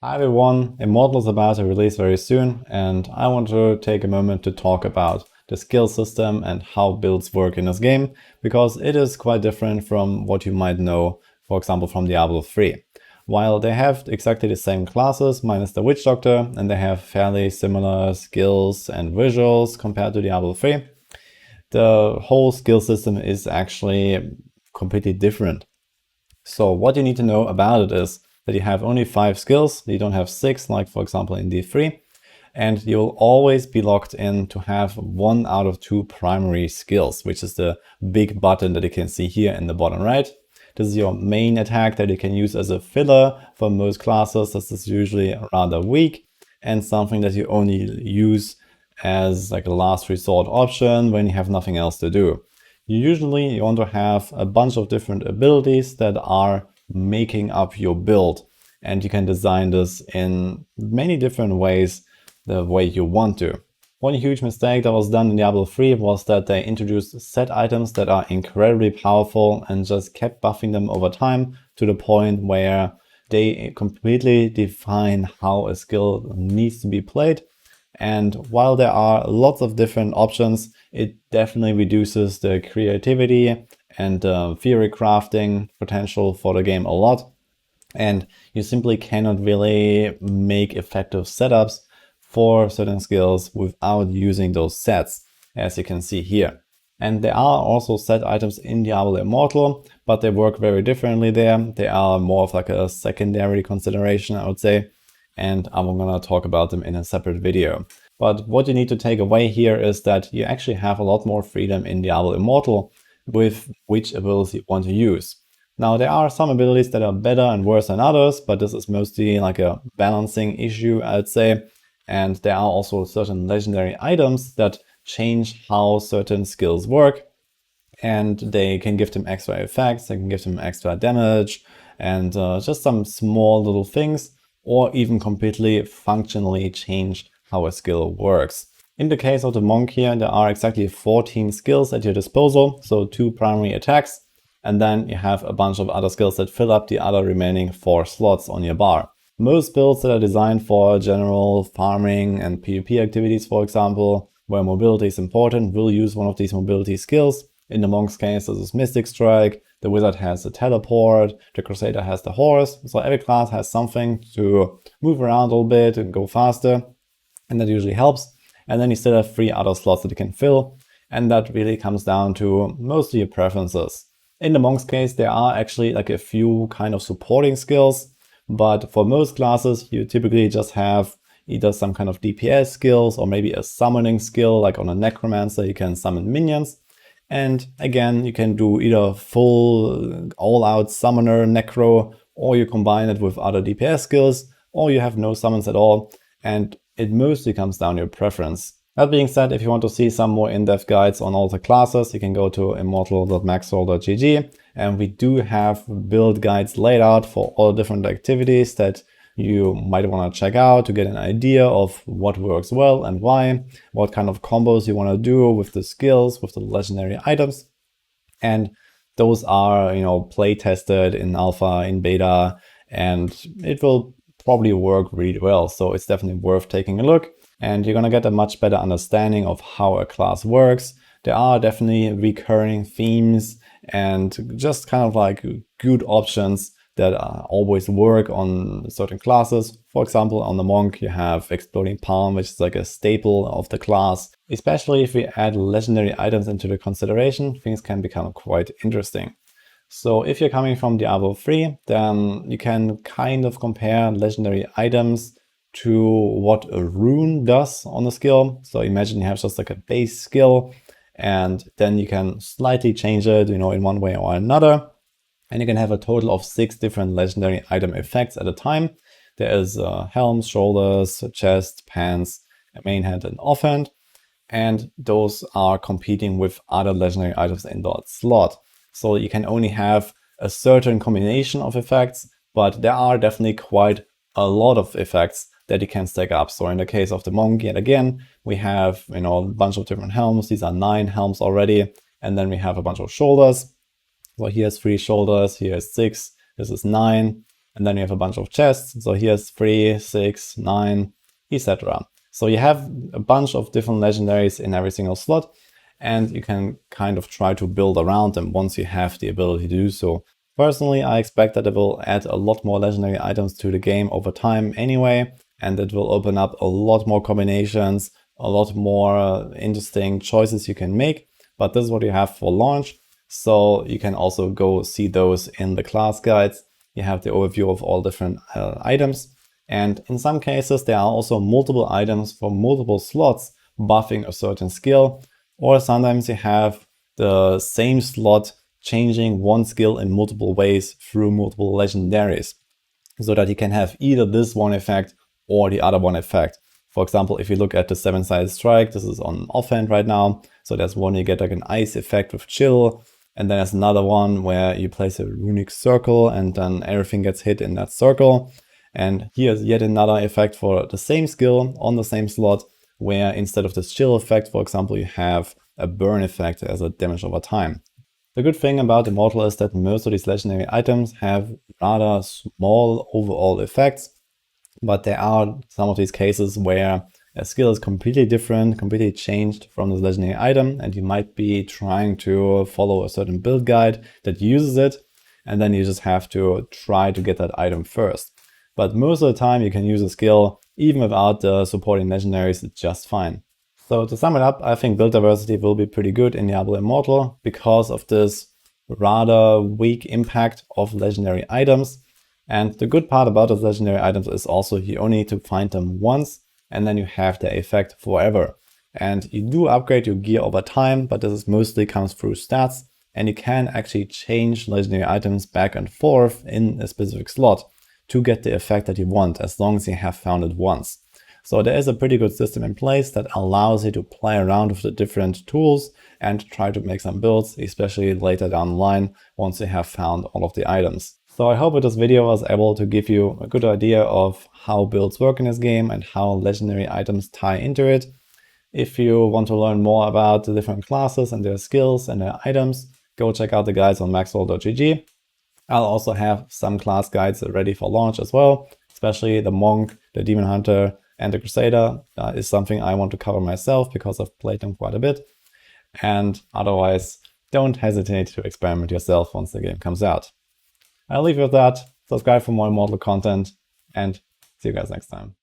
Hi everyone, Immortal is about to release very soon, and I want to take a moment to talk about the skill system and how builds work in this game, because it is quite different from what you might know, for example, from Diablo 3. While they have exactly the same classes, minus the Witch Doctor, and they have fairly similar skills and visuals compared to Diablo 3, the whole skill system is actually completely different. So what you need to know about it is that you have only 5 skills, you don't have 6, like for example in D3, and you'll always be locked in to have 1 out of 2 primary skills, which is the big button that you can see here in the bottom right. This is your main attack that you can use as a filler for most classes. This is usually rather weak and something that you only use as like a last resort option when you have nothing else to do. Usually you want to have a bunch of different abilities that are making up your build, and you can design this in many different ways the way you want to. One huge mistake that was done in Diablo 3 was that they introduced set items that are incredibly powerful and just kept buffing them over time to the point where they completely define how a skill needs to be played. And while there are lots of different options, it definitely reduces the creativity and theory crafting potential for the game a lot. And you simply cannot really make effective setups for certain skills without using those sets, as you can see here. And there are also set items in Diablo Immortal, but they work very differently there. They are more of like a secondary consideration, I would say. And I'm gonna talk about them in a separate video. But what you need to take away here is that you actually have a lot more freedom in Diablo Immortal with which abilities you want to use. Now, there are some abilities that are better and worse than others, but this is mostly like a balancing issue, I'd say. And there are also certain legendary items that change how certain skills work. And they can give them extra effects, they can give them extra damage, and just some small little things, or even completely functionally change how a skill works. In the case of the monk here, there are exactly 14 skills at your disposal, so 2 primary attacks, and then you have a bunch of other skills that fill up the other remaining 4 slots on your bar. Most builds that are designed for general farming and PvP activities, for example, where mobility is important, will use one of these mobility skills. In the monk's case, this is Mystic Strike, the wizard has the teleport, the Crusader has the horse, so every class has something to move around a little bit and go faster, and that usually helps. And then you still have 3 other slots that you can fill, and that really comes down to mostly your preferences. In the monk's case, there are actually like a few kind of supporting skills, but for most classes, you typically just have either some kind of DPS skills or maybe a summoning skill, like on a Necromancer, you can summon minions. And again, you can do either full all-out summoner necro, or you combine it with other DPS skills, or you have no summons at all, and it mostly comes down to your preference. That being said, if you want to see some more in-depth guides on all the classes, you can go to immortal.maxroll.gg, and we do have build guides laid out for all different activities that you might want to check out to get an idea of what works well and why, what kind of combos you want to do with the skills, with the legendary items. And those are, play tested in alpha, in beta, and it will probably work really well. So it's definitely worth taking a look, and you're going to get a much better understanding of how a class works. There are definitely recurring themes and just kind of like good options that always work on certain classes. For example, on the monk, you have Exploding Palm, which is like a staple of the class. Especially if we add legendary items into the consideration, things can become quite interesting. So if you're coming from Diablo 3, then you can kind of compare legendary items to what a rune does on a skill. So imagine you have just like a base skill, and then you can slightly change it, in one way or another. And you can have a total of 6 different legendary item effects at a time. There is helms, shoulders, chest, pants, main hand, and offhand. And those are competing with other legendary items in that slot. So you can only have a certain combination of effects, but there are definitely quite a lot of effects that you can stack up. So in the case of the monk, yet again, we have a bunch of different helms. These are 9 helms already. And then we have a bunch of shoulders. So here's 3 shoulders, here's 6, this is 9. and then you have a bunch of chests. So here's 3, 6, 9, etc. So you have a bunch of different legendaries in every single slot, and you can kind of try to build around them once you have the ability to do so. Personally, I expect that it will add a lot more legendary items to the game over time anyway, and it will open up a lot more combinations, a lot more interesting choices you can make. But this is what you have for launch, so you can also go see those in the class guides. You have the overview of all different items, and in some cases there are also multiple items for multiple slots buffing a certain skill, or sometimes you have the same slot changing one skill in multiple ways through multiple legendaries, so that you can have either this one effect or the other one effect. For example, if you look at the 7-sided strike, this is on offhand right now. So there's one you get like an ice effect with chill, and then there's another one where you place a runic circle and then everything gets hit in that circle. And here's yet another effect for the same skill on the same slot, where instead of this chill effect, for example, you have a burn effect as a damage over time. The good thing about Immortal is that most of these legendary items have rather small overall effects, but there are some of these cases where a skill is completely different, completely changed from this legendary item, and you might be trying to follow a certain build guide that uses it, and then you just have to try to get that item first. But most of the time you can use a skill even without the supporting legendaries just fine. So to sum it up, I think build diversity will be pretty good in Diablo Immortal because of this rather weak impact of legendary items. And the good part about those legendary items is also you only need to find them once, and then you have their effect forever. And you do upgrade your gear over time, but this mostly comes through stats, and you can actually change legendary items back and forth in a specific slot to get the effect that you want, as long as you have found it once. So there is a pretty good system in place that allows you to play around with the different tools and try to make some builds, especially later down the line once you have found all of the items. So I hope with this video I was able to give you a good idea of how builds work in this game and how legendary items tie into it. If you want to learn more about the different classes and their skills and their items, go check out the guides on maxwell.gg. I'll also have some class guides ready for launch as well, especially the Monk, the Demon Hunter, and the Crusader is something I want to cover myself because I've played them quite a bit. And otherwise, don't hesitate to experiment yourself once the game comes out. I'll leave you with that. Subscribe for more Immortal content, and see you guys next time.